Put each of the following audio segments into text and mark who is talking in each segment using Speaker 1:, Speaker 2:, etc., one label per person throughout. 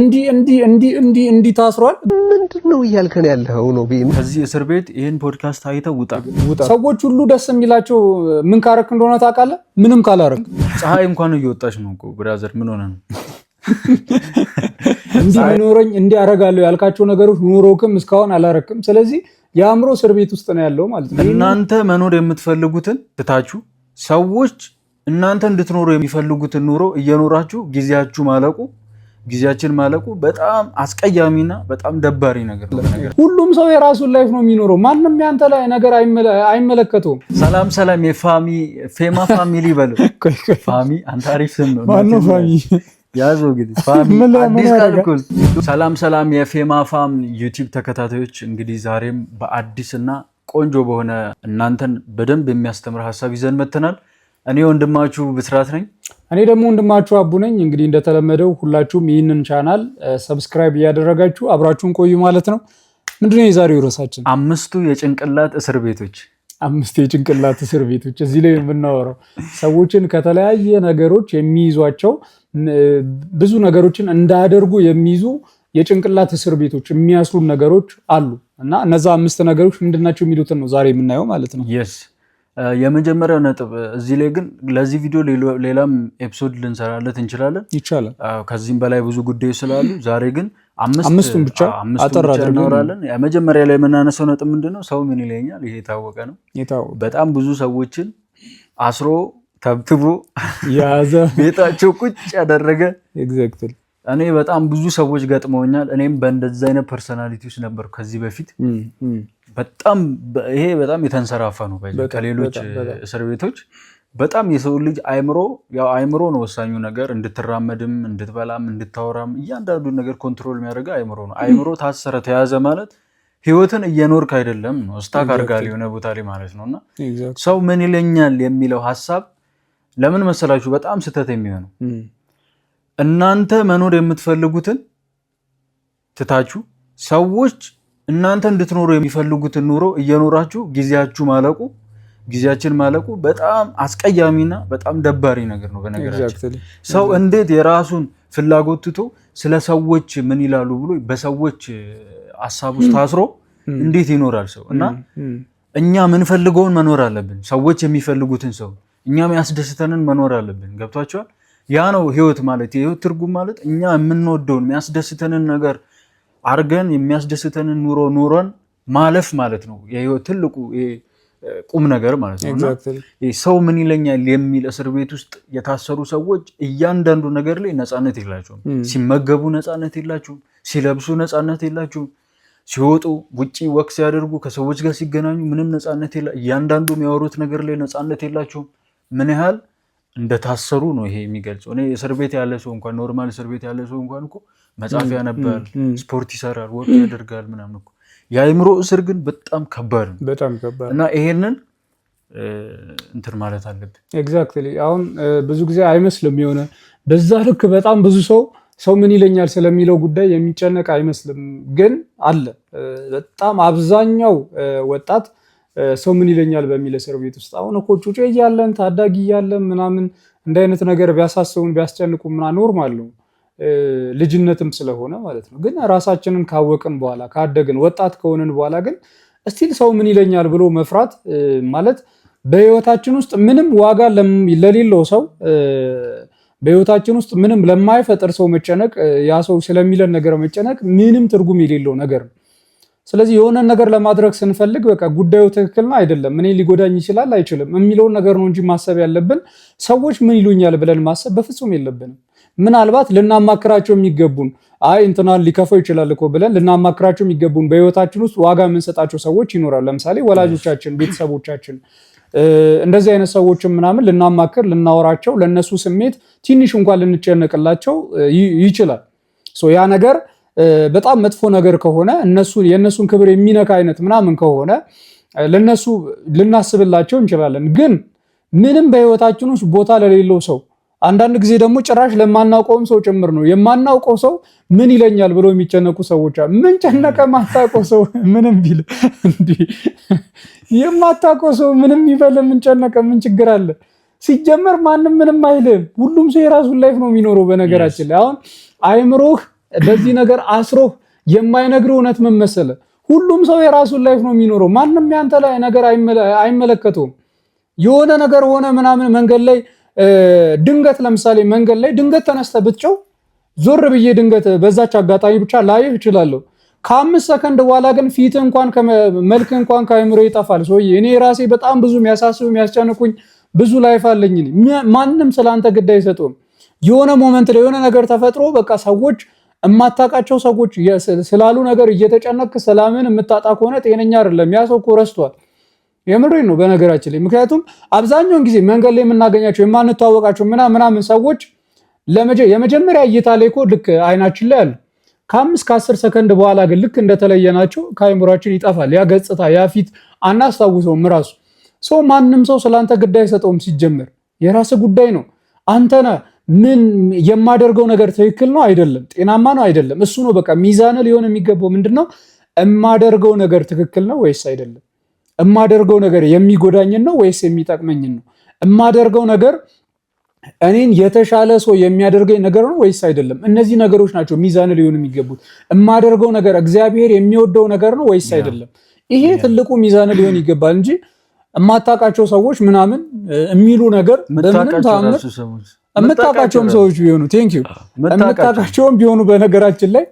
Speaker 1: እንዲ ታስሯል።
Speaker 2: ምንድነው እያልከን ያለው ነው?
Speaker 3: ከዚህ እስር ቤት ይሄን ፖድካስት አይተው ውጣ።
Speaker 1: ሰዎች ሁሉ ደስ የሚላቸው ምን ካረክ እንደሆነ ታውቃለህ? ምንም ካላረክ
Speaker 3: ፀሐይ እንኳን እየወጣች ነው እኮ ብራዘር፣ ምን ሆነ ነው?
Speaker 1: እንዲ አረጋለሁ ያልካቸው ነገሮች ኑሮክም እስካሁን አላረክም። ስለዚህ የአእምሮ እስር ቤት ውስጥ ነው ያለው ማለት ነው።
Speaker 3: እናንተ መኖር የምትፈልጉትን ትታችሁ ሰዎች እናንተ እንድትኖሩ የሚፈልጉትን ኑሮ እየኖራችሁ ጊዜያችን ማለቁ በጣም አስቀያሚና በጣም ደባሪ ነገር ነው።
Speaker 1: ሁሉም ሰው የራሱን ላይፍ ነው የሚኖረው። ማንንም ያንተ ላይ ነገር አይመለከተውም።
Speaker 3: ሰላም ፌማ ፋሚሊ በለው። ፋሚ አንተ አሪፍ ስም ነው።
Speaker 1: ማነው ፋሚ?
Speaker 3: ያዞ እንግዲህ ፋሚ አዲስ ካልኩል። ሰላም የፌማ ፋም ዩቲዩብ ተከታታዮች፣ እንግዲህ ዛሬም በአዲስና ቆንጆ በሆነ እናንተን በደንብ የሚያስተምር ሐሳብ ይዘን መተናል። እኔ ወንድማችሁ ብስራት ነኝ።
Speaker 1: እኔ ደግሞ ወንድማችሁ አቡ ነኝ። እንግዲህ እንደተለመደው ሁላችሁም ይህንን ቻናል ሰብስክራይብ እያደረጋችሁ አብራችሁን ቆዩ ማለት ነው። ምንድነው የዛሬው ርዕሳችን?
Speaker 3: 5 የጭንቅላት እስር ቤቶች።
Speaker 1: 5 የጭንቅላት እስር ቤቶች። እዚህ ላይ የምናወራው ሰዎችን ከተለያየ ነገሮች የሚይዟቸው ብዙ ነገሮችን እንዳያደርጉ የሚይዙ የጭንቅላት እስር ቤቶች የሚያስሩ ነገሮች አሉ እና እነዛ 5 ነገሮች ምንድናቸው የሚሉትን ነው ዛሬ የምናየው ማለት ነው።
Speaker 3: yes የመጀመሪያው ነጥብ እዚህ ላይ ግን ለዚህ ቪዲዮ ሌላም ኤፒሶድ ልንሰራለት እንችላለን።
Speaker 1: ይቻላል።
Speaker 3: ከዚህም በላይ ብዙ ጉዳዮች ስላሉ ዛሬ ግን
Speaker 1: አምስቱን ብቻ አጠራጥረን
Speaker 3: እናወራለን። መጀመሪያ ላይ የምናነሳው ነጥብ ምንድነው? ሰው ምን ይለኛል? ይሄ የታወቀ ነው። በጣም ብዙ ሰዎችን አስሮ ተብትቦ
Speaker 1: ያዘ
Speaker 3: ቤታቸው ቁጭ ያደረገ
Speaker 1: ኤግዛክትሊ።
Speaker 3: እኔ በጣም ብዙ ሰዎች ገጥመውኛል። እኔም በእንደዛ አይነት ፐርሰናሊቲ ውስጥ ነበር ከዚህ በፊት። ይሄ በጣም የተንሰራፋ ነው። ከሌሎች እስር ቤቶች በጣም የሰው ልጅ አይምሮ ነው ወሳኙ ነገር። እንድትራመድም እንድትበላም እንድታወራም እያንዳንዱ ነገር ኮንትሮል የሚያደርገው አይምሮ ነው። አይምሮ ታሰረ ተያዘ ማለት ህይወትን እየኖርክ አይደለም ነው፣ ስታክ አድርጋል የሆነ ቦታ ላይ ማለት ነውና ሰው ምን ይለኛል የሚለው ሐሳብ ለምን መሰላችሁ በጣም ስህተት የሚሆነው? እናንተ መኖር የምትፈልጉትን ትታችሁ ሰዎች እናንተ እንድትኖሩ የሚፈልጉትን ኑሮ እየኖራችሁ ጊዜያችን ማለቁ በጣም አስቀያሚና በጣም ደባሪ ነገር ነው። በነገራችን ሰው እንዴት የራሱን ፍላጎት ትቶ ስለ ሰዎች ምን ይላሉ ብሎ በሰዎች ሐሳብ ውስጥ ታስሮ እንዴት ይኖራል ሰው? እና እኛ የምንፈልገውን መኖር አለብን። ሰዎች የሚፈልጉትን ሰው እኛ የሚያስደስተንን መኖር አለብን። ገብቷቸዋል? ያ ነው ህይወት ማለት። የህይወት ትርጉም ማለት እኛ የምንወደውን የሚያስደስተንን ነገር አርገን የሚያስደስተንን ኑሮ ኖረን ማለፍ ማለት ነው። የህይወት ትልቁ ቁም ነገር ማለት ነው። ሰው ምን ይለኛል የሚል እስር ቤት ውስጥ የታሰሩ ሰዎች እያንዳንዱ ነገር ላይ ነፃነት የላቸውም። ሲመገቡ ነፃነት የላቸውም። ሲለብሱ ነፃነት የላቸውም። ሲወጡ ውጪ ወክ ሲያደርጉ ከሰዎች ጋር ሲገናኙ ምንም ነፃነት እያንዳንዱ የሚያወሩት ነገር ላይ ነፃነት የላቸውም። ምን ያህል እንደታሰሩ ነው ይሄ የሚገልጸው። እኔ እስር ቤት ያለ ሰው እንኳን ኖርማል እስር ቤት ያለ ሰው እንኳን እኮ መጽሐፍ ያነባል፣ ስፖርት ይሰራል፣ ወክ ያደርጋል ምናምን እኮ። የአእምሮ እስር ግን በጣም ከባድ ነው፣
Speaker 1: በጣም ከባድ
Speaker 3: እና ይሄንን እንትን ማለት አለብን።
Speaker 1: ኤግዛክትሊ። አሁን ብዙ ጊዜ አይመስልም የሆነ በዛ ልክ በጣም ብዙ ሰው ምን ይለኛል ስለሚለው ጉዳይ የሚጨነቅ አይመስልም፣ ግን አለ በጣም አብዛኛው ወጣት ሰው ምን ይለኛል በሚል እስር ቤት ውስጥ አሁን እኮ ጩጬ እያለን ታዳጊ እያለን ምናምን እንደ አይነት ነገር ቢያሳስቡን ቢያስጨንቁ ምናምን ኖርማል ነው፣ ልጅነትም ስለሆነ ማለት ነው። ግን ራሳችንን ካወቅን በኋላ ካደግን ወጣት ከሆንን በኋላ ግን እስቲል ሰው ምን ይለኛል ብሎ መፍራት ማለት በህይወታችን ውስጥ ምንም ዋጋ ለሌለው ሰው በህይወታችን ውስጥ ምንም ለማይፈጥር ሰው መጨነቅ፣ ያ ሰው ስለሚለን ነገር መጨነቅ ምንም ትርጉም የሌለው ነገር ነው። ስለዚህ የሆነ ነገር ለማድረግ ስንፈልግ በቃ ጉዳዩ ትክክል ነው አይደለም፣ እኔ ሊጎዳኝ ይችላል አይችልም የሚለውን ነገር ነው እንጂ ማሰብ ያለብን ሰዎች ምን ይሉኛል ብለን ማሰብ በፍጹም የለብንም። ምናልባት ልናማክራቸው የሚገቡን እንትናን ሊከፋው ይችላል እኮ ብለን ልናማክራቸው የሚገቡን በህይወታችን ውስጥ ዋጋ የምንሰጣቸው ሰዎች ይኖራሉ። ለምሳሌ ወላጆቻችን፣ ቤተሰቦቻችን፣ እንደዚህ አይነት ሰዎችን ምናምን ልናማክር ልናወራቸው፣ ለነሱ ስሜት ትንሽ እንኳን ልንጨነቅላቸው ይችላል። ያ ነገር በጣም መጥፎ ነገር ከሆነ የእነሱን ክብር የሚነካ አይነት ምናምን ከሆነ ለነሱ ልናስብላቸው እንችላለን። ግን ምንም በህይወታችን ውስጥ ቦታ ለሌለው ሰው፣ አንዳንድ ጊዜ ደግሞ ጭራሽ ለማናውቀውም ሰው ጭምር ነው የማናውቀው ሰው ምን ይለኛል ብሎ የሚጨነቁ ሰዎች አሉ። ምን ጨነቀ? ማታውቀው ሰው ምንም ቢል የማታውቀው ሰው ምንም ይበል ምን ጨነቀ? ምን ችግር አለ? ሲጀመር ማንም ምንም አይልም። ሁሉም ሰው የራሱን ላይፍ ነው የሚኖረው። በነገራችን ላይ አሁን አይምሮህ በዚህ ነገር አስሮ የማይነግር እውነት ምን መሰለህ? ሁሉም ሰው የራሱን ላይፍ ነው የሚኖረው። ማንም ያንተ ላይ ነገር አይመለከተውም። የሆነ ነገር ሆነ ምናምን መንገድ ላይ ድንገት ለምሳሌ መንገድ ላይ ድንገት ተነስተህ ብትጨው ዞር ብዬ ድንገት በዛች አጋጣሚ ብቻ ላይህ እችላለሁ። ከ5 ሰከንድ በኋላ ግን ፊት እንኳን መልክ እንኳን ከአእምሮ ይጠፋል። ሰውዬ እኔ ራሴ በጣም ብዙ የሚያሳስቡ የሚያስጨንቁኝ ብዙ ላይፍ አለኝ። ማንም ስለአንተ ግድ አይሰጡም። የሆነ ሞመንት ላይ የሆነ ነገር ተፈጥሮ በቃ ሰዎች እማታውቃቸው ሰዎች ስላሉ ነገር እየተጨነቅ ሰላምን የምታጣ ከሆነ ጤነኛ አይደለም። ያ ሰው እኮ ረስቷል። የምሬን ነው በነገራችን ላይ። ምክንያቱም አብዛኛውን ጊዜ መንገድ ላይ የምናገኛቸው የማንተዋወቃቸው ምናምን ሰዎች የመጀመሪያ እይታ ላይ እኮ ልክ አይናችን ላይ አሉ። ከ5 ከ10 ሰከንድ በኋላ ግን ልክ እንደተለየናቸው ከአይምሯችን ይጠፋል። ያ ገጽታ ያ ፊት አናስታውሰውም ራሱ። ሰው ማንም ሰው ስላንተ ግድ አይሰጠውም። ሲጀመር የራስ ጉዳይ ነው። አንተና ምን የማደርገው ነገር ትክክል ነው አይደለም፣ ጤናማ ነው አይደለም፣ እሱ ነው በቃ ሚዛን ሊሆን የሚገባው። ምንድነው የማደርገው ነገር ትክክል ነው ወይስ አይደለም? የማደርገው ነገር የሚጎዳኝን ነው ወይስ የሚጠቅመኝን ነው? የማደርገው ነገር እኔን የተሻለ ሰው የሚያደርገኝ ነገር ነው ወይስ አይደለም? እነዚህ ነገሮች ናቸው ሚዛን ሊሆኑ የሚገቡት። የማደርገው ነገር እግዚአብሔር የሚወደው ነገር ነው ወይስ አይደለም? ይሄ ትልቁ ሚዛን ሊሆን ይገባል እንጂ የማታውቃቸው ሰዎች ምናምን የሚሉ ነገር በምንም ታምር የምታውቃቸውም ሰዎች ቢሆኑ የምታውቃቸውም ቢሆኑ በነገራችን ላይ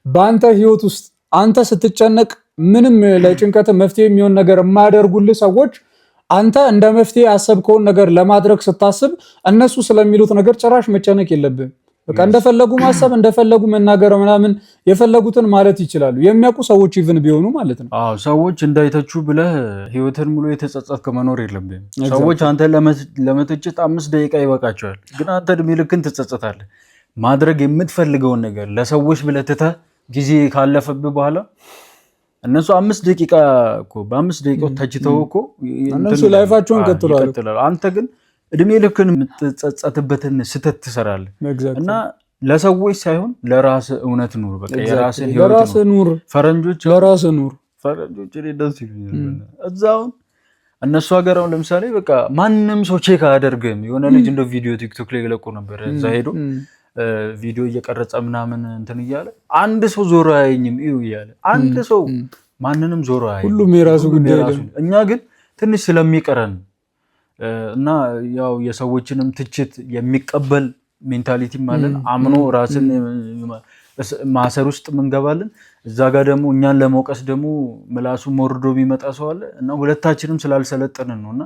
Speaker 1: በአንተ ህይወት ውስጥ አንተ ስትጨነቅ ምንም ለጭንቀት መፍትሄ የሚሆን ነገር የማያደርጉልህ ሰዎች አንተ እንደ መፍትሄ ያሰብከውን ነገር ለማድረግ ስታስብ እነሱ ስለሚሉት ነገር ጭራሽ መጨነቅ የለብህም። በቃ እንደፈለጉ ማሰብ እንደፈለጉ መናገር ምናምን የፈለጉትን ማለት ይችላሉ። የሚያውቁ ሰዎች ኢቭን ቢሆኑ ማለት ነው።
Speaker 3: አዎ ሰዎች እንዳይተቹ ብለህ ህይወትን ሙሉ የተጸጸትክ መኖር የለብህም። ሰዎች አንተ ለመተቸት 5 ደቂቃ ይበቃቸዋል፣ ግን አንተ እድሜ ልክን ትጸጸታለህ። ማድረግ የምትፈልገውን ነገር ለሰዎች ብለህ ትተህ ጊዜ ካለፈብህ በኋላ እነሱ 5 ደቂቃ እኮ በ5 ደቂቃ ተችተው እኮ
Speaker 1: እነሱ ላይፋቸውን ቀጥለዋል።
Speaker 3: አንተ ግን እድሜ ልክን የምትጸጸትበትን ስተት ትሰራለህ እና ለሰዎች ሳይሆን ለራስህ እውነት ኑር። በቃ የራስህን ህይወት ኑር። ፈረንጆች ለራስህ ኑር። ፈረንጆች ደስ ይሉኛል። እዛው እነሱ ሀገር አሁን ለምሳሌ በቃ ማንም ሰው ቼክ አያደርግም። የሆነ ልጅ እንደ ቪዲዮ ቲክቶክ ላይ ለቆ ነበር። እዛ ሄዶ ቪዲዮ እየቀረጸ ምናምን እንትን እያለ አንድ ሰው ዞሮ አያየኝም እዩ እያለ አንድ ሰው ማንንም ዞሮ አያየኝ።
Speaker 1: ሁሉም የራሱ ጉዳይ ነው።
Speaker 3: እኛ ግን ትንሽ ስለሚቀረን እና ያው የሰዎችንም ትችት የሚቀበል ሜንታሊቲ ማለት አምኖ ራስን ማሰር ውስጥ እንገባለን። እዛ ጋር ደግሞ እኛን ለመውቀስ ደግሞ ምላሱ ሞርዶ የሚመጣ ሰው አለ እና ሁለታችንም ስላልሰለጠንን ነውና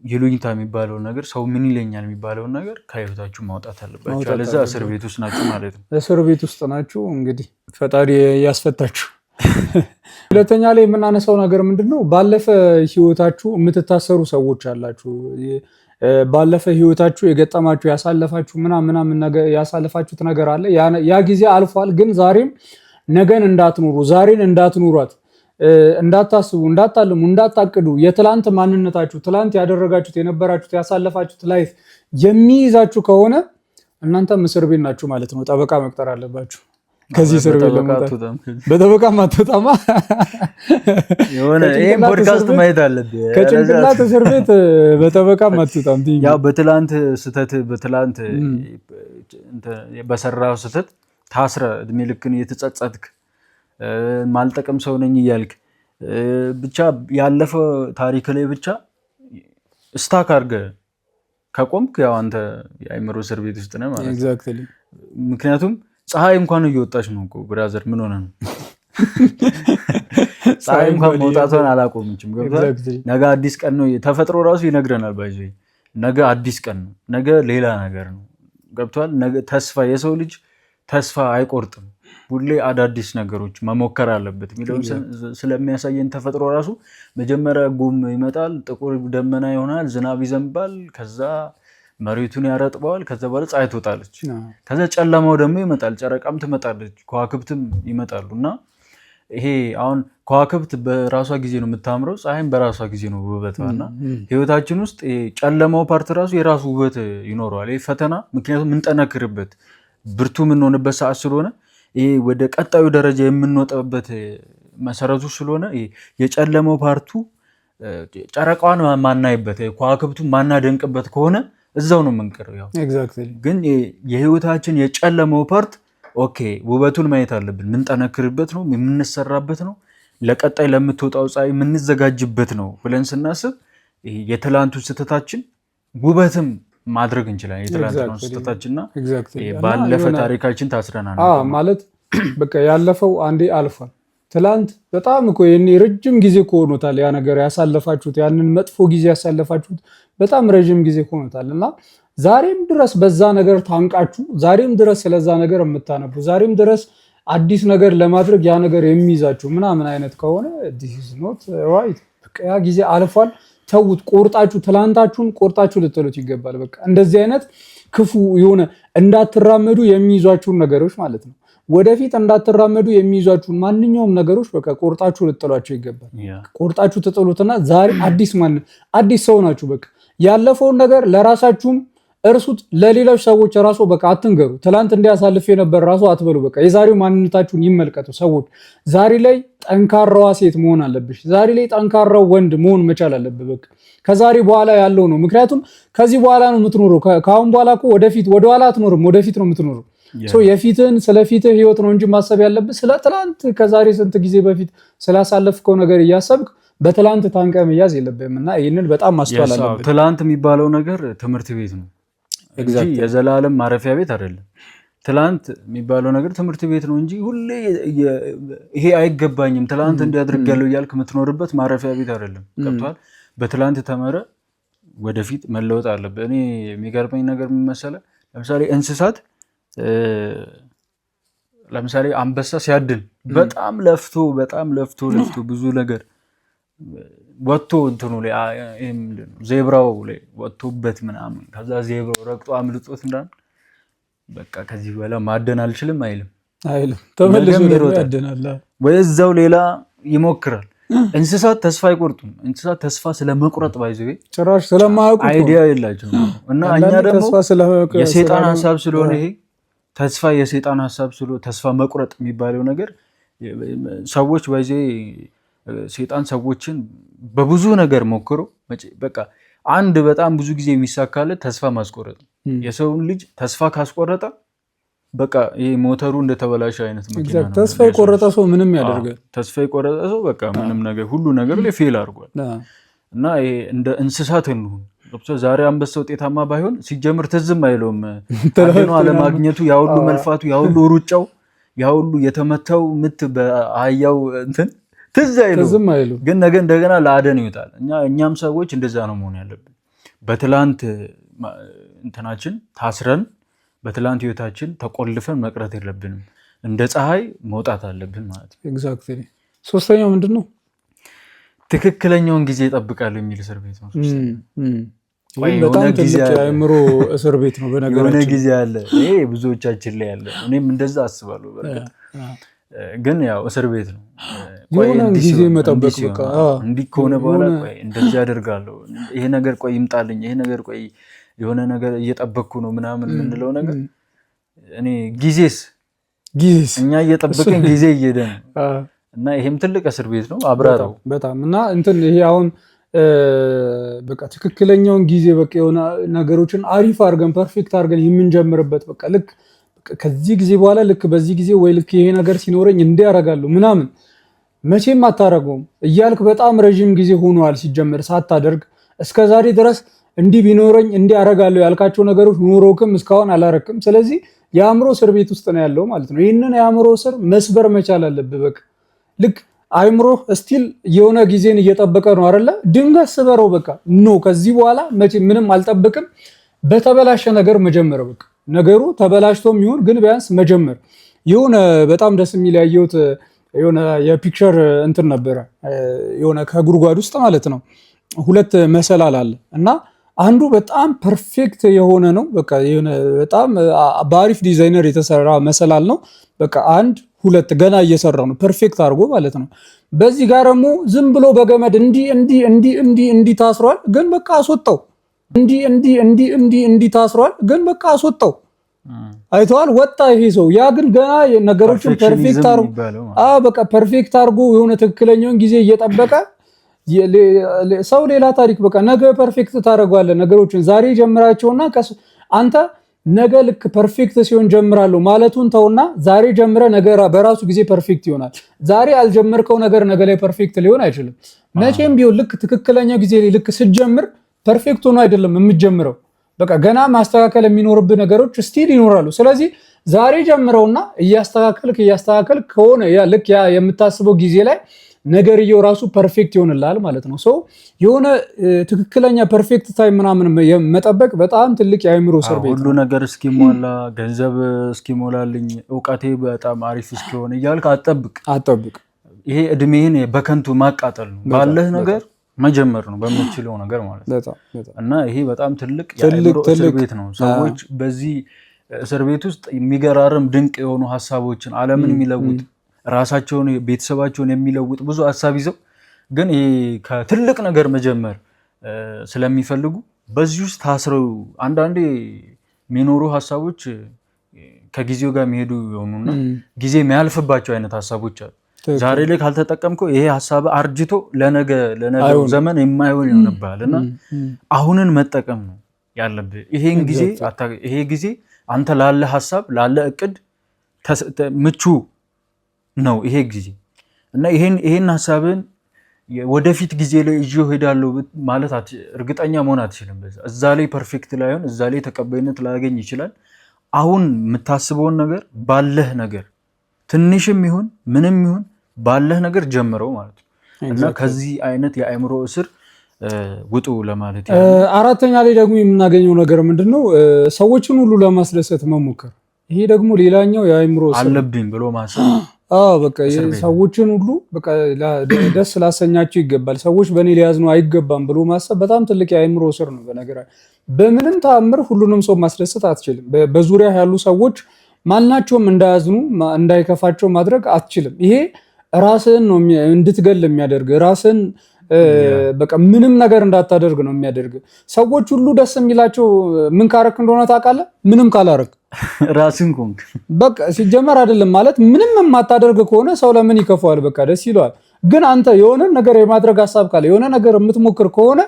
Speaker 3: ይሉኝታ የሚባለው ነገር ሰው ምን ይለኛል የሚባለው ነገር ከህይወታችሁ ማውጣት አለባችሁ። አለዛ እስር ቤት ውስጥ ናችሁ ማለት ነው።
Speaker 1: እስር ቤት ውስጥ ናችሁ። እንግዲህ ፈጣሪ ያስፈታችሁ። ሁለተኛ ላይ የምናነሳው ነገር ምንድነው? ባለፈ ህይወታችሁ የምትታሰሩ ሰዎች አላችሁ። ባለፈ ህይወታችሁ የገጠማችሁ ያሳለፋችሁ ምናምን ነገር ያሳለፋችሁት ነገር አለ። ያ ጊዜ አልፏል። ግን ዛሬም ነገን እንዳትኖሩ፣ ዛሬን እንዳትኖሯት፣ እንዳታስቡ፣ እንዳታልሙ፣ እንዳታቅዱ የትላንት ማንነታችሁ ትላንት ያደረጋችሁት የነበራችሁት ያሳለፋችሁት ላይፍ የሚይዛችሁ ከሆነ እናንተም እስር ቤት ናችሁ ማለት ነው። ጠበቃ መቅጠር አለባችሁ። ከዚህ እስር ቤት ለመውጣት በጠበቃ ማትወጣማ
Speaker 3: የሆነ ይሄን ፖድካስት ማየት አለብህ።
Speaker 1: ከጭንቅላት እስር ቤት በጠበቃ ማትወጣም።
Speaker 3: ያው በትላንት ስተት በትላንት በሰራው ስተት ታስረ እድሜ ልክን የተጸጸትክ ማልጠቅም ሰው ነኝ እያልክ ብቻ ያለፈ ታሪክ ላይ ብቻ ስታክ አድርገህ ከቆምክ ያው አንተ የአእምሮ እስር ቤት ውስጥ ነህ ማለት ነው። ምክንያቱም ፀሐይ እንኳን እየወጣች ነው እኮ ብራዘር፣ ምን ሆነ ነው? ፀሐይ እንኳን መውጣቷን አላቆመችም። ገብቶሃል? ነገ አዲስ ቀን ነው። ተፈጥሮ ራሱ ይነግረናል። ባይዘ ነገ አዲስ ቀን ነው። ነገ ሌላ ነገር ነው። ገብቶሃል? ነገ ተስፋ፣ የሰው ልጅ ተስፋ አይቆርጥም። ሁሌ አዳዲስ ነገሮች መሞከር አለበት የሚለውን ስለሚያሳየን ተፈጥሮ ራሱ መጀመሪያ ጉም ይመጣል፣ ጥቁር ደመና ይሆናል፣ ዝናብ ይዘንባል፣ ከዛ መሬቱን ያረጥበዋል፣ ከዛ በኋላ ፀሐይ ትወጣለች፣ ከዛ ጨለማው ደግሞ ይመጣል፣ ጨረቃም ትመጣለች፣ ከዋክብትም ይመጣሉ። እና ይሄ አሁን ከዋክብት በራሷ ጊዜ ነው የምታምረው፣ ፀሐይም በራሷ ጊዜ ነው ውበቷ። እና ህይወታችን ውስጥ ጨለማው ፓርት ራሱ የራሱ ውበት ይኖረዋል። ይሄ ፈተና ምክንያቱም የምንጠነክርበት ብርቱ የምንሆንበት ሰዓት ስለሆነ ይሄ ወደ ቀጣዩ ደረጃ የምንወጣበት መሰረቱ ስለሆነ የጨለማው ፓርቱ ጨረቃዋን ማናይበት ከዋክብቱን ማናደንቅበት ከሆነ እዛው ነው የምንቀረው። ያው ግን የህይወታችን የጨለመው ፓርት ኦኬ ውበቱን ማየት አለብን። ምን ጠነክርበት ነው፣ የምንሰራበት ነው፣ ለቀጣይ ለምትወጣው ፀሐይ የምንዘጋጅበት ነው ብለን ስናስብ የትላንቱ ስህተታችን ውበትም ማድረግ እንችላለን። የትላንቱ ስህተታችንና ባለፈ ታሪካችን ታስረናል
Speaker 1: ማለት በቃ ያለፈው አንዴ አልፏል። ትላንት በጣም እኮ የኔ ረጅም ጊዜ ሆኖታል ያ ነገር ያሳለፋችሁት፣ ያንን መጥፎ ጊዜ ያሳለፋችሁት በጣም ረጅም ጊዜ ሆኖታል እና ዛሬም ድረስ በዛ ነገር ታንቃችሁ፣ ዛሬም ድረስ ስለዛ ነገር የምታነቡ፣ ዛሬም ድረስ አዲስ ነገር ለማድረግ ያ ነገር የሚይዛችሁ ምናምን አይነት ከሆነ this is not right። በቃ ያ ጊዜ አልፏል፣ ተውት። ቆርጣችሁ ትላንታችሁን ቆርጣችሁ ልትሉት ይገባል። በቃ እንደዚህ አይነት ክፉ የሆነ እንዳትራመዱ የሚይዟችሁን ነገሮች ማለት ነው፣ ወደፊት እንዳትራመዱ የሚይዟችሁን ማንኛውም ነገሮች በቃ ቆርጣችሁ ልትሏቸው ይገባል። ቆርጣችሁ ትጥሉትና ዛሬ አዲስ ሰው ናችሁ። በቃ ያለፈውን ነገር ለራሳችሁም እርሱት፣ ለሌሎች ሰዎች ራሱ በቃ አትንገሩ። ትላንት እንዲያሳልፍ የነበር ራሱ አትበሉ። በቃ የዛሬው ማንነታችሁን ይመልከቱ። ሰዎች ዛሬ ላይ ጠንካራዋ ሴት መሆን አለብሽ፣ ዛሬ ላይ ጠንካራው ወንድ መሆን መቻል አለብህ። በቃ ከዛሬ በኋላ ያለው ነው። ምክንያቱም ከዚህ በኋላ ነው የምትኖረው። ከአሁን በኋላ እኮ ወደፊት ወደኋላ አትኖርም፣ ወደፊት ነው የምትኖረው። የፊትህን ስለፊትህ ህይወት ነው እንጂ ማሰብ ያለብህ ስለ ትላንት ከዛሬ ስንት ጊዜ በፊት ስላሳለፍከው ነገር እያሰብክ በትላንት ታንቀ መያዝ የለብህም እና ይህንን በጣም ማስተዋል አለብህ።
Speaker 3: ትላንት የሚባለው ነገር ትምህርት ቤት ነው እንጂ የዘላለም ማረፊያ ቤት አይደለም። ትላንት የሚባለው ነገር ትምህርት ቤት ነው እንጂ ሁሌ ይሄ አይገባኝም ትላንት እንዲያድርግ ያለው እያልክ የምትኖርበት ማረፊያ ቤት አይደለም። ገብቶሃል? በትላንት ተመረ ወደፊት መለወጥ አለብህ። እኔ የሚገርመኝ ነገር ምን መሰለህ? ለምሳሌ እንስሳት ለምሳሌ አንበሳ ሲያድን በጣም ለፍቶ ብዙ ነገር ወጥቶ እንትኑ ላይ ዜብራው ላይ ወጥቶበት ምናምን ከዛ ዜብራው ረግጦ አምልጦት እንዳን በቃ ከዚህ በኋላ ማደን አልችልም አይልም።
Speaker 1: ተመልሶ ያደናል
Speaker 3: ወይ እዛው ሌላ ይሞክራል። እንስሳት ተስፋ አይቆርጡም። እንስሳት ተስፋ ስለመቁረጥ ባይዘው
Speaker 1: ጭራሽ ስለማያውቁ
Speaker 3: አይዲያ የላቸውም። እና እኛ ደግሞ የሰይጣን ሐሳብ ስለሆነ ይሄ ተስፋ የሰይጣን ሐሳብ ስለሆነ ተስፋ መቁረጥ የሚባለው ነገር ሰዎች ባይዘው ሰይጣን ሰዎችን በብዙ ነገር ሞክሮ በቃ አንድ በጣም ብዙ ጊዜ የሚሳካለት ተስፋ ማስቆረጥ። የሰውን ልጅ ተስፋ ካስቆረጠ በቃ ይሄ ሞተሩ እንደተበላሸ አይነት መኪና ነው።
Speaker 1: ተስፋ የቆረጠ ሰው ምንም ያደርጋል።
Speaker 3: ተስፋ የቆረጠ ሰው በቃ ምንም ነገር ሁሉ ነገር ላይ ፌል አድርጓል። እና ይሄ እንደ እንስሳት እንሁን። ዛሬ አንበሳ ውጤታማ ባይሆን ሲጀምር ትዝም አይለውም አድኖ አለማግኘቱ፣ ያሁሉ መልፋቱ፣ ያሁሉ ሩጫው፣ ያሁሉ የተመታው ምት በአህያው እንትን ትዝ አይለው። ግን ነገ እንደገና ለአደን ይወጣል። እኛም ሰዎች እንደዛ ነው መሆን ያለብን። በትላንት እንትናችን ታስረን በትላንት ህይወታችን ተቆልፈን መቅረት የለብንም። እንደ ፀሐይ መውጣት አለብን ማለት ነው።
Speaker 1: ኤግዛክትሊ። ሶስተኛው ምንድን ነው?
Speaker 3: ትክክለኛውን ጊዜ ይጠብቃል የሚል እስር ቤት ነው።
Speaker 1: በጣም ትልቅ የአእምሮ እስር ቤት ነው። በነገራችን
Speaker 3: የሆነ ጊዜ አለ፣ ይሄ ብዙዎቻችን ላይ ያለ፣ እኔም እንደዛ አስባለሁ። በእርግጥ ግን ያው እስር ቤት ነው።
Speaker 1: የሆነ ጊዜ መጠበቅ በቃ
Speaker 3: እንዲህ ከሆነ በኋላ ቆይ እንደዚህ አደርጋለሁ፣ ይሄ ነገር ቆይ ይምጣልኝ፣ ይሄ ነገር ቆይ የሆነ ነገር እየጠበቅኩ ነው ምናምን የምንለው ነገር እኔ ጊዜስ እኛ እየጠበቅን ጊዜ እየሄደ ነው እና ይሄም ትልቅ እስር ቤት ነው። አብራራው
Speaker 1: በጣም እና እንትን ይሄ አሁን በቃ ትክክለኛውን ጊዜ በቃ የሆነ ነገሮችን አሪፍ አድርገን ፐርፌክት አድርገን የምንጀምርበት በቃ ልክ ከዚህ ጊዜ በኋላ ልክ በዚህ ጊዜ ወይ ልክ ይሄ ነገር ሲኖረኝ እንዲህ አደርጋለሁ ምናምን መቼም አታረገውም እያልክ በጣም ረዥም ጊዜ ሆኗል ሲጀምር ሳታደርግ እስከዛሬ ድረስ እንዲህ ቢኖረኝ እንዲህ አደርጋለሁ ያልካቸው ነገሮች ኖሮክም እስካሁን አላረክም። ስለዚህ የአእምሮ እስር ቤት ውስጥ ነው ያለው ማለት ነው። ይህንን የአእምሮ እስር መስበር መቻል አለብህ። በቃ ልክ አእምሮ ስቲል የሆነ ጊዜን እየጠበቀ ነው አይደለ? ድንገት ስበረው በቃ ኖ ከዚህ በኋላ መቼም ምንም አልጠብቅም። በተበላሸ ነገር መጀመር በቃ ነገሩ ተበላሽቶም ይሁን ግን ቢያንስ መጀመር። የሆነ በጣም ደስ የሚል ያየሁት የሆነ የፒክቸር እንትን ነበረ የሆነ ከጉድጓድ ውስጥ ማለት ነው ሁለት መሰላል አለ እና አንዱ በጣም ፐርፌክት የሆነ ነው። በቃ የሆነ በጣም በአሪፍ ዲዛይነር የተሰራ መሰላል ነው። በቃ አንድ ሁለት ገና እየሰራ ነው ፐርፌክት አድርጎ ማለት ነው። በዚህ ጋር ደግሞ ዝም ብሎ በገመድ እንዲህ ታስሯል፣ ግን በቃ አስወጣው። እንዲህ ታስሯል፣ ግን በቃ አስወጣው። አይተዋል ወጣ ይሄ ሰው። ያ ግን ገና ነገሮችን ፐርፌክት አድርጎ በቃ ፐርፌክት አድርጎ የሆነ ትክክለኛውን ጊዜ እየጠበቀ ሰው ሌላ ታሪክ በቃ ነገ ፐርፌክት ታደርገዋለህ ነገሮችን ዛሬ ጀምራቸውና አንተ ነገ ልክ ፐርፌክት ሲሆን ጀምራለሁ ማለቱን ተውና ዛሬ ጀምረ ነገር በራሱ ጊዜ ፐርፌክት ይሆናል። ዛሬ አልጀመርከው ነገር ነገ ላይ ፐርፌክት ሊሆን አይችልም። መቼም ቢሆን ልክ ትክክለኛ ጊዜ ላይ ልክ ስትጀምር ፐርፌክት ሆኖ አይደለም የምትጀምረው። በቃ ገና ማስተካከል የሚኖርብህ ነገሮች ስቲል ይኖራሉ። ስለዚህ ዛሬ ጀምረውና እያስተካከልክ ከሆነ ልክ ያ የምታስበው ጊዜ ላይ ነገርየው ራሱ ፐርፌክት ይሆንልሃል ማለት ነው። ሰው የሆነ ትክክለኛ ፐርፌክት ታይም ምናምን መጠበቅ በጣም ትልቅ የአእምሮ እስር ቤት ነው።
Speaker 3: ሁሉ ነገር እስኪሞላ ገንዘብ እስኪሞላልኝ እውቀቴ በጣም አሪፍ እስኪሆን እያልክ አትጠብቅ። ይሄ እድሜህን በከንቱ ማቃጠል ነው። ባለህ ነገር መጀመር ነው በምትችለው ነገር ማለት ነው። እና ይሄ በጣም ትልቅ የአእምሮ እስር ቤት ነው። ሰዎች በዚህ እስር ቤት ውስጥ የሚገራርም ድንቅ የሆኑ ሀሳቦችን ዓለምን የሚለውጥ ራሳቸውን ቤተሰባቸውን የሚለውጥ ብዙ ሀሳብ ይዘው ግን ከትልቅ ነገር መጀመር ስለሚፈልጉ በዚህ ውስጥ ታስረው አንዳንዴ የሚኖሩ ሀሳቦች ከጊዜው ጋር የሚሄዱ የሆኑና ጊዜ የሚያልፍባቸው አይነት ሀሳቦች አሉ። ዛሬ ላይ ካልተጠቀምከው ይሄ ሀሳብ አርጅቶ ለነገው ዘመን የማይሆን ይሆንብሃል እና አሁንን መጠቀም ነው ያለብህ። ይሄ ጊዜ አንተ ላለ ሀሳብ ላለ እቅድ ምቹ ነው ይሄ ጊዜ እና ይሄን ሀሳብን ወደፊት ጊዜ ላይ ይዤው ሄዳለሁ ማለት እርግጠኛ መሆን አትችልም። እዛ ላይ ፐርፌክት ላይሆን እዛ ላይ ተቀባይነት ላያገኝ ይችላል። አሁን የምታስበውን ነገር ባለህ ነገር ትንሽም ይሁን ምንም ይሁን ባለህ ነገር ጀምረው ማለት ነው እና ከዚህ አይነት የአእምሮ እስር ውጡ ለማለት ነው።
Speaker 1: አራተኛ ላይ ደግሞ የምናገኘው ነገር ምንድነው? ሰዎችን ሁሉ ለማስደሰት መሞከር። ይሄ ደግሞ ሌላኛው የአእምሮ እስር
Speaker 3: አለብኝ ብሎ ማሰብ።
Speaker 1: በቃ ሰዎችን ሁሉ በቃ ደስ ላሰኛቸው ይገባል፣ ሰዎች በእኔ ሊያዝኑ አይገባም ብሎ ማሰብ በጣም ትልቅ የአእምሮ እስር ነው። በነገራችን በምንም ተአምር ሁሉንም ሰው ማስደሰት አትችልም። በዙሪያ ያሉ ሰዎች ማናቸውም እንዳያዝኑ እንዳይከፋቸው ማድረግ አትችልም። ይሄ ራስህን ነው እንድትገል የሚያደርግ፣ ራስህን በቃ ምንም ነገር እንዳታደርግ ነው የሚያደርግ። ሰዎች ሁሉ ደስ የሚላቸው ምን ካረክ እንደሆነ ታውቃለህ? ምንም ካላረክ
Speaker 3: ራስን ኮንክ
Speaker 1: በቃ ሲጀመር አይደለም ማለት ምንም የማታደርግ ከሆነ ሰው ለምን ይከፋዋል? በቃ ደስ ይለዋል። ግን አንተ የሆነ ነገር የማድረግ ሀሳብ ካለ የሆነ ነገር የምትሞክር ከሆነ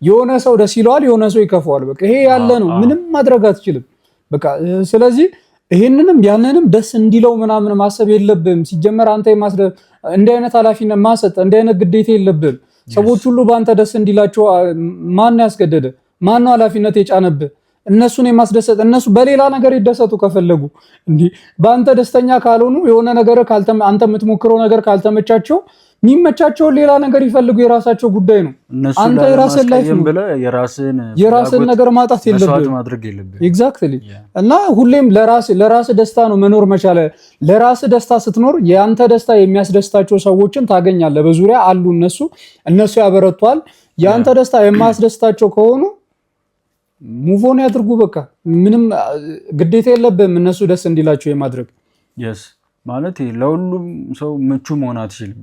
Speaker 1: የሆነ ሰው ደስ ይለዋል፣ የሆነ ሰው ይከፋዋል። በቃ ይሄ ያለ ነው። ምንም ማድረግ አትችልም። በቃ ስለዚህ ይሄንንም ያንንም ደስ እንዲለው ምናምን ማሰብ የለብህም። ሲጀመር አንተ እንዲህ አይነት ኃላፊነት ማሰጥ እንዲህ አይነት ግዴታ የለብህም። ሰዎች ሁሉ በአንተ ደስ እንዲላቸው ማን ያስገደደ? ማን ነው ኃላፊነት የጫነብህ? እነሱን የማስደሰት እነሱ በሌላ ነገር ይደሰቱ ከፈለጉ እንዴ በአንተ ደስተኛ ካልሆኑ የሆነ ነገር አንተ የምትሞክረው ነገር ካልተመቻቸው የሚመቻቸውን ሌላ ነገር ይፈልጉ፣ የራሳቸው ጉዳይ ነው። አንተ የራስህን ላይፍ ነው የራስህን ነገር ማጣት የለብህም። ኤግዛክትሊ። እና ሁሌም ለራስህ ደስታ ነው መኖር መቻል። ለራስህ ደስታ ስትኖር የአንተ ደስታ የሚያስደስታቸው ሰዎችን ታገኛለህ። በዙሪያ አሉ እነሱ ያበረቷል። የአንተ ደስታ የማያስደስታቸው ከሆኑ ሙቮን ያድርጉ። በቃ ምንም ግዴታ የለብህም እነሱ ደስ እንዲላቸው የማድረግ
Speaker 3: ማለት ለሁሉም ሰው ምቹ መሆን አትችልም።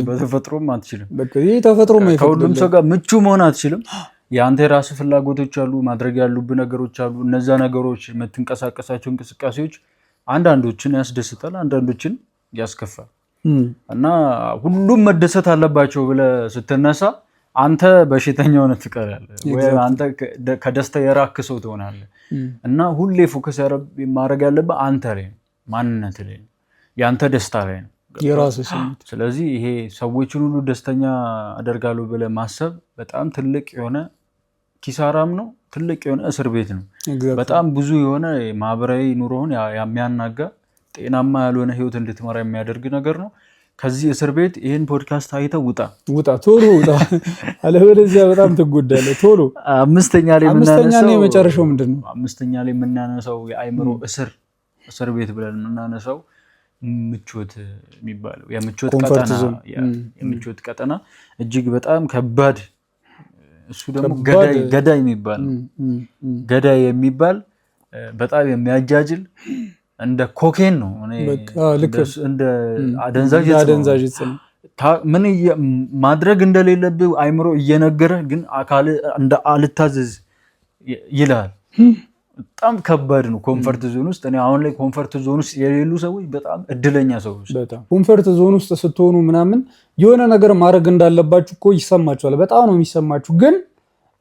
Speaker 3: በተፈጥሮም አትችልም።
Speaker 1: ይህ ተፈጥሮ
Speaker 3: ከሁሉም ሰው ጋር ምቹ መሆን አትችልም። የአንተ የራስህ ፍላጎቶች አሉ፣ ማድረግ ያሉብህ ነገሮች አሉ። እነዛ ነገሮች የምትንቀሳቀሳቸው እንቅስቃሴዎች አንዳንዶችን ያስደስታል፣ አንዳንዶችን ያስከፋል። እና ሁሉም መደሰት አለባቸው ብለህ ስትነሳ አንተ በሽተኛ ሆነህ ትቀራለህ፣ ወይ አንተ ከደስታ የራክ ሰው ትሆናለህ። እና ሁሌ ፎከስ ማድረግ ያለብህ አንተ ላይ ነው፣ ማንነት ላይ ነው፣ የአንተ ደስታ ላይ ነው፣
Speaker 1: የራስህ ስሜት።
Speaker 3: ስለዚህ ይሄ ሰዎችን ሁሉ ደስተኛ አደርጋለሁ ብለህ ማሰብ በጣም ትልቅ የሆነ ኪሳራም ነው፣ ትልቅ የሆነ እስር ቤት ነው። በጣም ብዙ የሆነ ማህበራዊ ኑሮውን የሚያናጋ ጤናማ ያልሆነ ህይወት እንድትመራ የሚያደርግ ነገር ነው። ከዚህ እስር ቤት ይህን ፖድካስት አይተህ
Speaker 1: ቶሎ ውጣ፣ አለበለዚያ በጣም ትጎዳለህ። ቶሎ
Speaker 3: አምስተኛ ላይ
Speaker 1: የመጨረሻው ምንድን ነው?
Speaker 3: አምስተኛ ላይ የምናነሳው የአእምሮ እስር ቤት ብለን የምናነሳው ምቾት የሚባለው የምቾት ቀጠና እጅግ በጣም ከባድ፣ እሱ ደግሞ ገዳይ የሚባል በጣም የሚያጃጅል እንደ ኮኬን ነው፣ እንደ አደንዛዥ ዕፅ ነው። ምን ማድረግ እንደሌለብህ አእምሮ እየነገረ ግን አካል እንደ አልታዘዝ ይላል። በጣም ከባድ ነው። ኮንፈርት ዞን ውስጥ አሁን ላይ ኮንፈርት ዞን ውስጥ የሌሉ ሰዎች በጣም እድለኛ ሰዎች።
Speaker 1: ኮንፈርት ዞን ውስጥ ስትሆኑ ምናምን የሆነ ነገር ማድረግ እንዳለባችሁ እኮ ይሰማችኋል። በጣም ነው የሚሰማችሁ። ግን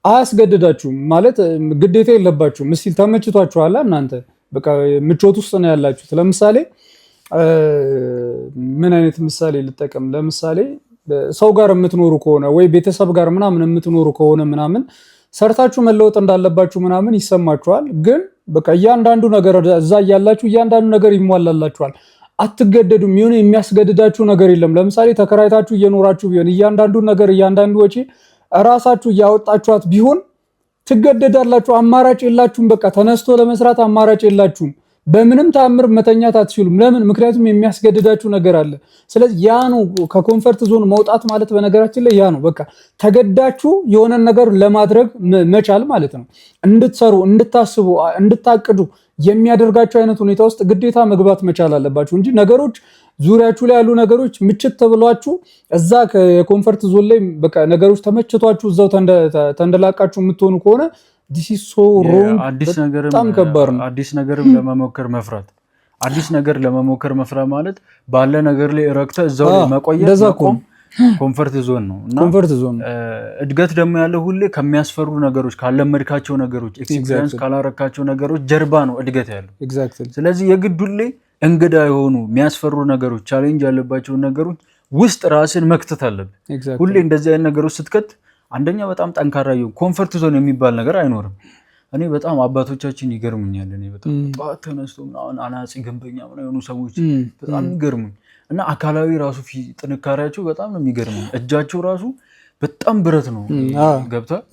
Speaker 1: አያስገድዳችሁም ማለት ግዴታ የለባችሁም። እስቲ ተመችቷችኋል እናንተ በቃ ምቾት ውስጥ ነው ያላችሁት። ለምሳሌ ምን አይነት ምሳሌ ልጠቀም? ለምሳሌ ሰው ጋር የምትኖሩ ከሆነ ወይ ቤተሰብ ጋር ምናምን የምትኖሩ ከሆነ ምናምን ሰርታችሁ መለወጥ እንዳለባችሁ ምናምን ይሰማችኋል። ግን በቃ እያንዳንዱ ነገር እዛ እያላችሁ እያንዳንዱ ነገር ይሟላላችኋል። አትገደዱም። የሆነ የሚያስገድዳችሁ ነገር የለም። ለምሳሌ ተከራይታችሁ እየኖራችሁ ቢሆን እያንዳንዱ ነገር እያንዳንዱ ወጪ እራሳችሁ እያወጣችኋት ቢሆን ትገደዳላችሁ። አማራጭ የላችሁም። በቃ ተነስቶ ለመስራት አማራጭ የላችሁም። በምንም ተአምር መተኛት አትችሉም። ለምን? ምክንያቱም የሚያስገድዳችሁ ነገር አለ። ስለዚህ ያ ነው ከኮንፈርት ዞን መውጣት ማለት። በነገራችን ላይ ያ ነው በቃ ተገዳችሁ የሆነን ነገር ለማድረግ መቻል ማለት ነው። እንድትሰሩ፣ እንድታስቡ፣ እንድታቅዱ የሚያደርጋችሁ አይነት ሁኔታ ውስጥ ግዴታ መግባት መቻል አለባችሁ እንጂ ነገሮች ዙሪያችሁ ላይ ያሉ ነገሮች ምችት ተብሏችሁ እዛ ከኮንፈርት ዞን ላይ በቃ ነገሮች ተመችቷችሁ እዛው ተንደላቃችሁ የምትሆኑ ከሆነ ዲስ ኢዝ ሶ ሮንግ። በጣም ከባድ ነው።
Speaker 3: አዲስ ነገርም ለመሞከር መፍራት አዲስ ነገር ለመሞከር መፍራት ማለት ባለ ነገር ላይ ረክተ እዛው ላይ መቆየት ኮንፈርት ዞን ነው። እና
Speaker 1: ኮንፈርት ዞን
Speaker 3: እድገት ደግሞ ያለው ሁሌ ከሚያስፈሩ ነገሮች ካለመድካቸው ነገሮች ኤክስፒሪየንስ ካላረካቸው ነገሮች ጀርባ ነው እድገት ያለው። ስለዚህ የግድ ሁሌ እንግዳ የሆኑ የሚያስፈሩ ነገሮች ቻሌንጅ ያለባቸው ነገሮች ውስጥ ራስን መክተት አለብህ። ሁሌ እንደዚህ አይነት ነገሮች ስትከት አንደኛ በጣም ጠንካራ ይሁን። ኮንፈርት ዞን የሚባል ነገር አይኖርም። እኔ በጣም አባቶቻችን ይገርሙኛል። እኔ በጣም ጠዋት ተነስቶ ምናምን አናጺ ግንበኛ ምናምን የሆኑ ሰዎች በጣም ይገርሙኝ እና አካላዊ ራሱ ጥንካሬያቸው በጣም ነው የሚገርመኝ። እጃቸው ራሱ በጣም ብረት ነው ገብቷል።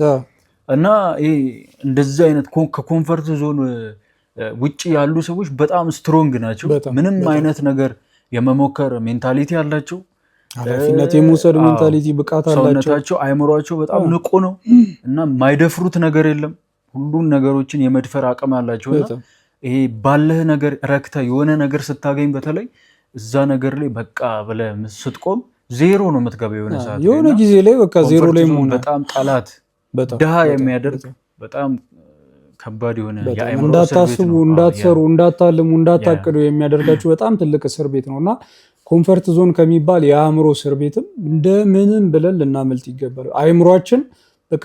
Speaker 3: እና ይሄ እንደዚህ አይነት ከኮንፈርት ዞን ውጪ ያሉ ሰዎች በጣም ስትሮንግ ናቸው። ምንም አይነት ነገር የመሞከር ሜንታሊቲ አላቸው።
Speaker 1: ኃላፊነት የመውሰድ ሜንታሊቲ ብቃት አላቸው።
Speaker 3: ሰውነታቸው አይምሯቸው በጣም ንቁ ነው እና የማይደፍሩት ነገር የለም። ሁሉን ነገሮችን የመድፈር አቅም አላቸው። ይሄ ባለህ ነገር ረክተ የሆነ ነገር ስታገኝ በተለይ እዛ ነገር ላይ በቃ ብለህ ስትቆም ዜሮ ነው የምትገባው። የሆነ ሰዓት
Speaker 1: የሆነ ጊዜ ላይ በቃ ዜሮ ላይ መሆን
Speaker 3: በጣም ጠላት ድሃ የሚያደርግ በጣም ከባድ የሆነ የአይምሮ
Speaker 1: እንዳታስቡ፣ እንዳትሰሩ፣ እንዳታልሙ፣ እንዳታቅዱ የሚያደርጋችሁ በጣም ትልቅ እስር ቤት ነውና ኮንፈርት ዞን ከሚባል የአእምሮ እስር ቤትም እንደምንም ብለን ልናመልጥ ይገባል። አይምሯችን በቃ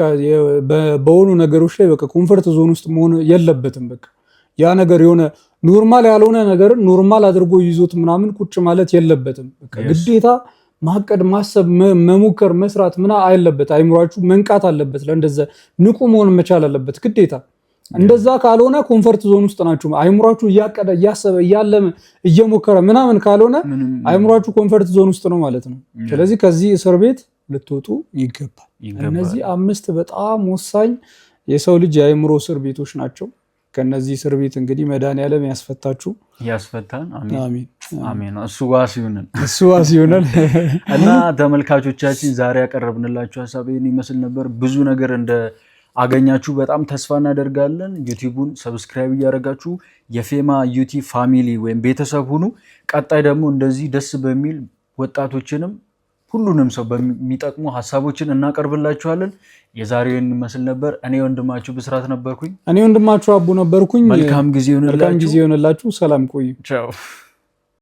Speaker 1: በሆኑ ነገሮች ላይ በቃ ኮንፈርት ዞን ውስጥ መሆን የለበትም። በቃ ያ ነገር የሆነ ኖርማል ያልሆነ ነገር ኖርማል አድርጎ ይዞት ምናምን ቁጭ ማለት የለበትም። በቃ ግዴታ ማቀድ፣ ማሰብ፣ መሞከር፣ መስራት ምና አይለበት። አይምሯችሁ መንቃት አለበት። ለእንደዛ ንቁ መሆን መቻል አለበት ግዴታ። እንደዛ ካልሆነ ኮንፈርት ዞን ውስጥ ናችሁ። አይምሯችሁ እያቀደ እያሰበ እያለመ እየሞከረ ምናምን ካልሆነ አይምሯችሁ ኮንፈርት ዞን ውስጥ ነው ማለት ነው። ስለዚህ ከዚህ እስር ቤት ልትወጡ ይገባል። እነዚህ 5 በጣም ወሳኝ የሰው ልጅ የአይምሮ እስር ቤቶች ናቸው። ከነዚህ እስር ቤት እንግዲህ መድኃኒዓለም ያስፈታችሁ፣
Speaker 3: ያስፈታን።
Speaker 1: አሜን
Speaker 3: አሜን። እሱ ዋስ ይሁንን፣
Speaker 1: እሱ ዋስ ይሁንን።
Speaker 3: እና ተመልካቾቻችን ዛሬ ያቀረብንላችሁ ሐሳብ ይህን ይመስል ነበር። ብዙ ነገር እንደ አገኛችሁ በጣም ተስፋ እናደርጋለን። ዩቲዩቡን ሰብስክራይብ እያደረጋችሁ የፌማ ዩቲዩብ ፋሚሊ ወይም ቤተሰብ ሁኑ። ቀጣይ ደግሞ እንደዚህ ደስ በሚል ወጣቶችንም ሁሉንም ሰው በሚጠቅሙ ሐሳቦችን እናቀርብላችኋለን። የዛሬው ይመስል ነበር። እኔ ወንድማችሁ ብስራት ነበርኩኝ።
Speaker 1: እኔ ወንድማችሁ አቡ ነበርኩኝ።
Speaker 3: መልካም ጊዜ ይሁንላችሁ።
Speaker 1: ሰላም ቆዩ።
Speaker 3: ቻው።